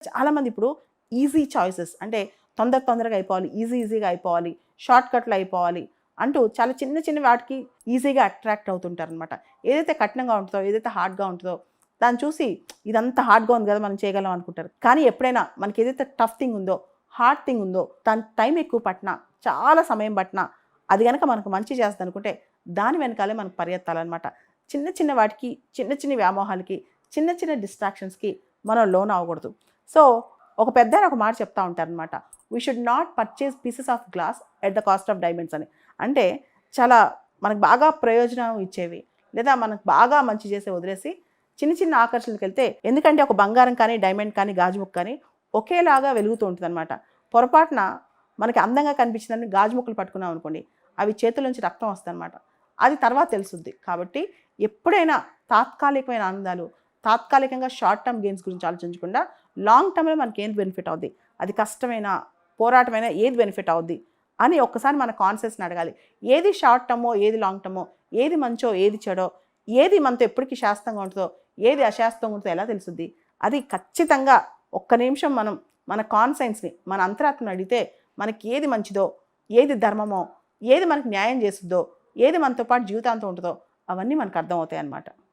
చాలామంది ఇప్పుడు easy choices అంటే తొందరగా అయిపోవాలి, ఈజీగా అయిపోవాలి, షార్ట్‌కట్‌లో అయిపోవాలి అంటూ చాలా చిన్న వాటికి ఈజీగా అట్రాక్ట్ అవుతుంటారనమాట. ఏదైతే కఠినంగా ఉంటుందో, ఏదైతే హార్డ్‌గా ఉంటుందో దాన్ని చూసి ఇదంతా హార్డ్‌గా ఉంది కదా! మనం చేయగలం అనుకుంటారు. కానీ ఎప్పుడైనా మనకి ఏదైతే టఫ్ థింగ్ ఉందో, హార్డ్ థింగ్ ఉందో, దానికి టైం ఎక్కువ పట్టినా, చాలా సమయం పట్టినా, అది గనక మనకు మంచి చేస్తదనుకుంటే దాని వెనకాలే మనకు పరిగెత్తాలనమాట. చిన్న వాటికి, చిన్న వ్యామోహాలకి, చిన్న డిస్ట్రాక్షన్స్‌కి మనం లోన్ అవ్వకూడదు. సో, ఒక పెద్దాయన ఒక మాట చెప్తా ఉంటారనమాట. We should not purchase pieces of glass at the cost of diamonds అని. అంటే చాలా మనకు బాగా ప్రయోజనం ఇచ్చేవి, లేదా మనకు బాగా మంచి చేసేవి వదిలేసి చిన్న ఆకర్షణలకెళ్తే ఎందుకంటే ఒక బంగారం కానీ, డైమండ్ కానీ, గాజు ముక్క కానీ ఒకేలాగా వెలుగుతూ ఉంటుందనమాట. పొరపాటున మనకి అందంగా కనిపించిందని గాజు ముక్కలు పట్టుకున్నాం అనుకోండి, అవి చేతుల నుంచి రక్తం వస్తదనమాట. అది తర్వాత తెలుస్తుంది. కాబట్టి ఎప్పుడైనా తాత్కాలికమైన ఆనందాలు, తాత్కాలికంగా షార్ట్ టర్మ్ గెయిన్స్ గురించి ఆలోచించకుండా లాంగ్ టర్మ్‌లో మనకేం బెనిఫిట్ అవుద్ది, అది కష్టమైన, పోరాటమైన ఏది బెనిఫిట్ అవుద్ది అని ఒక్కసారి మన కాన్షియస్‌ని అడగాలి. ఏది షార్ట్ టర్మో, ఏది లాంగ్ టర్మో, ఏది మంచో, ఏది చెడో, ఏది మనతో ఎప్పటికి శాశ్వతంగా ఉంటుందో, ఏది అశాశ్వతంగా ఉంటుందో ఎలా తెలుసుద్ది? అది ఖచ్చితంగా ఒక్క నిమిషం మనం మన కాన్షియన్స్‌ని, మన అంతరాత్మని అడిగితే మనకి ఏది మంచిదో, ఏది ధర్మమో, ఏది మనకి న్యాయం చేసిద్దో, ఏది మనతో పాటు జీవితాంతం ఉంటుందో అవన్నీ మనకు అర్థమవుతాయన్నమాట.